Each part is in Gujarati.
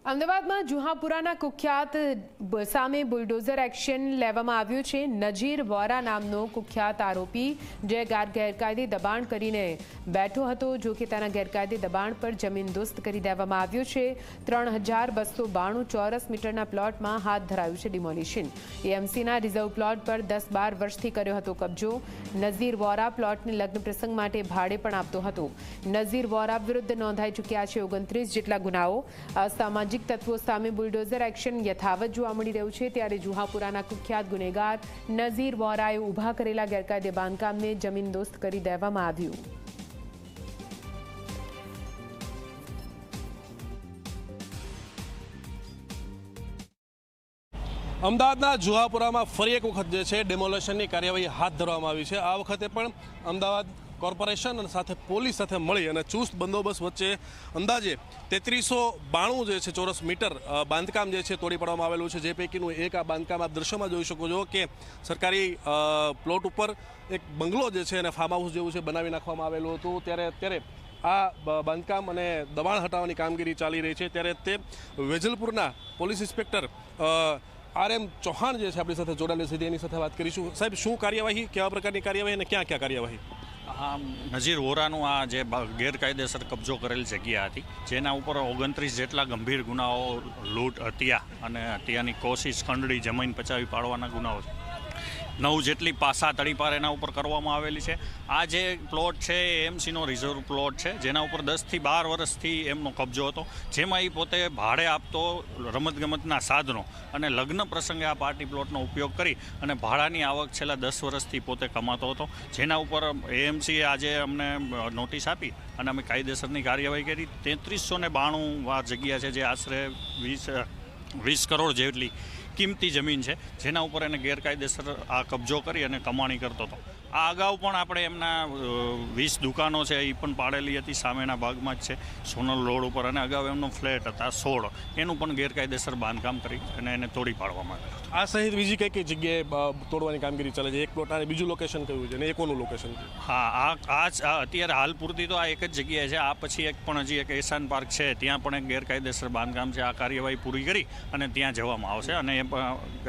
અમદાવાદમાં જુહાપુરાના કુખ્યાત સામે બુલડોઝર એક્શન લેવામાં આવ્યું છે। નજીર વોરા નામનો કુખ્યાત આરોપી જે ગેરકાયદે દબાણ કરીને બેઠો હતો, જો કે તેના ગેરકાયદે દબાણ પર જમીન દોસ્ત કરી દેવામાં આવ્યું છે। 3292 ચોરસ મીટરના પ્લોટમાં હાથ ધરાયું છે ડિમોલિશન। એએમસીના રિઝર્વ પ્લોટ પર 10-12 વર્ષથી કર્યો હતો કબજો। નજીર વોરા પ્લોટને લગ્ન પ્રસંગ માટે ભાડે પણ આપતો હતો। નજીર વોરા વિરુદ્ધ નોંધાઈ ચૂક્યા છે 29 જેટલા ગુનાઓ। અસામાજિક તત્વો સામે બુલડોઝર એક્શન યથાવત જોવા મળી રહ્યું છે, ત્યારે જુહાપુરાના કુખ્યાત ગુનેગાર નજીર વોરાએ ઊભા કરેલા ગેરકાયદે બાંધકામને જમીનદોસ્ત કરી દેવામાં આવ્યું। અમદાવાદના જુહાપુરામાં ફરી એક વખત જે છે ડેમોલેશનની કાર્યવાહી હાથ ધરવામાં આવી છે। આ વખતે પણ અમદાવાદ કોર્પોરેશન અને સાથે પોલીસ સાથે મળી અને ચુસ્ત બંદોબસ્ત વચ્ચે અંદાજે 3392 જે છે ચોરસ મીટર બાંધકામ જે છે તોડી પાડવામાં આવેલું છે। જે પૈકીનું એક આ બાંધકામ આપ દ્રશ્યમાં જોઈ શકો છો કે સરકારી પ્લોટ ઉપર એક બંગલો જે છે અને ફાર્મ હાઉસ જેવું છે બનાવી નાખવામાં આવેલું હતું। ત્યારે આ બાંધકામ અને દબાણ હટાવવાની કામગીરી ચાલી રહી છે। ત્યારે તે વેજલપુરના પોલીસ ઇન્સ્પેક્ટર RM ચૌહાણ જે છે આપણી સાથે જોડાયેલી સીધી એની સાથે વાત કરીશું। સાહેબ, શું કાર્યવાહી, કેવા પ્રકારની કાર્યવાહી અને ક્યાં ક્યાં કાર્યવાહી? હા, નજીર વોરાનું આ જે ગેરકાયદેસર કબજો કરેલ જગ્યા હતી, જેના ઉપર 29 જેટલા ગંભીર ગુનાઓ, લૂંટ, હત્યા અને હત્યાની કોશિશ, ખંડણી, જમીન પચાવી પાડવાના ગુનાઓ છે। 9 જેટલી પાસા તડીપાર એના ઉપર કરવામાં આવેલી છે। આ જે પ્લોટ છે એ એએમસીનો રિઝર્વ પ્લોટ છે, જેના ઉપર 10થી 12 વર્ષથી એમનો કબજો હતો, જેમાં એ પોતે ભાડે આપતો રમતગમતના સાધનો અને લગ્ન પ્રસંગે આ પાર્ટી પ્લોટનો ઉપયોગ કરી અને ભાડાની આવક છેલ્લા 10 વર્ષથી પોતે કમાતો હતો, જેના ઉપર એએમસીએ આજે અમને નોટિસ આપી અને અમે કાયદેસરની કાર્યવાહી કરી। 3392 આ જગ્યા છે, જે આશરે 20 કરોડ જેટલી કિંમતી જમીન છે, જેના ઉપર એને ગેરકાયદેસર આ કબજો કરી અને કમાણી કરતો હતો। આ અગાઉ પણ આપણે એમના 20 દુકાનો છે એ પણ પાડેલી હતી, સામેના ભાગમાં જ છે સોનલ રોડ ઉપર, અને અગાઉ એમનો ફ્લેટ હતા 16, એનું પણ ગેરકાયદેસર બાંધકામ કરી અને એને તોડી પાડવામાં આવ્યું। આ સહિત બીજી કઈ જગ્યાએ તોડવાની કામગીરી ચાલે છે? એક પ્લોટ અને બીજું લોકેશન કયું છે અને એકોનું લોકેશન? હા, આ અત્યારે હાલ પૂરતી તો આ એક જ જગ્યાએ છે। આ પછી એક પણ હજી એક એશાન પાર્ક છે, ત્યાં પણ એક ગેરકાયદેસર બાંધકામ છે। આ કાર્યવાહી પૂરી કરી અને ત્યાં જવામાં આવશે અને એ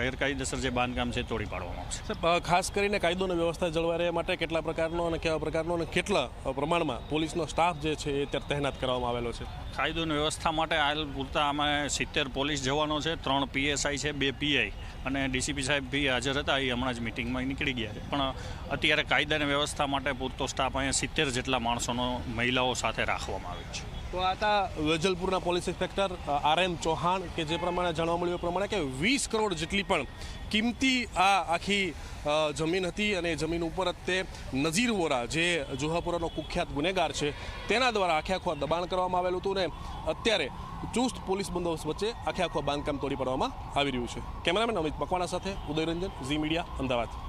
ગેરકાયદેસર જે બાંધકામ છે તોડી પાડવામાં આવશે। ખાસ કરીને કાયદો અને વ્યવસ્થા જળવાઈ રહે માટે કેટલા પ્રકારનો અને કેવા પ્રકારનો અને કેટલા પ્રમાણમાં પોલીસનો સ્ટાફ જે છે એ ત્યાં તહેનાત કરવામાં આવેલો છે? કાયદો અને વ્યવસ્થા માટે હાલ પૂરતા અમે 70 પોલીસ જવાનો છે, 3 PSI છે, 2 PI અને DCP સાહેબ બી હાજર હતા, એ હમણાં જ મિટિંગમાં નીકળી ગયા છે। પણ અત્યારે કાયદા અને વ્યવસ્થા માટે પૂરતો સ્ટાફ અહીંયા 70 જેટલા માણસોનો મહિલાઓ સાથે રાખવામાં આવ્યો છે। તો આ હતા વેજલપુરના પોલીસ ઇન્સ્પેક્ટર RM ચૌહાણ, કે જે પ્રમાણે જાણવા મળ્યું એ પ્રમાણે કે 20 કરોડ જેટલી પણ કિંમતી આ આખી જમીન હતી અને જમીન ઉપર જ તે નજીર વોરા, જે જુહાપુરાનો કુખ્યાત ગુનેગાર છે, તેના દ્વારા આખો દબાણ કરવામાં આવેલું હતું ને અત્યારે ચુસ્ત પોલીસ બંદોબસ્ત વચ્ચે આખો બાંધકામ તોડી પાડવામાં આવી રહ્યું છે। કેમેરામેન અમિત મકવાણા સાથે ઉદયરંજન, ઝી મીડિયા, અમદાવાદ।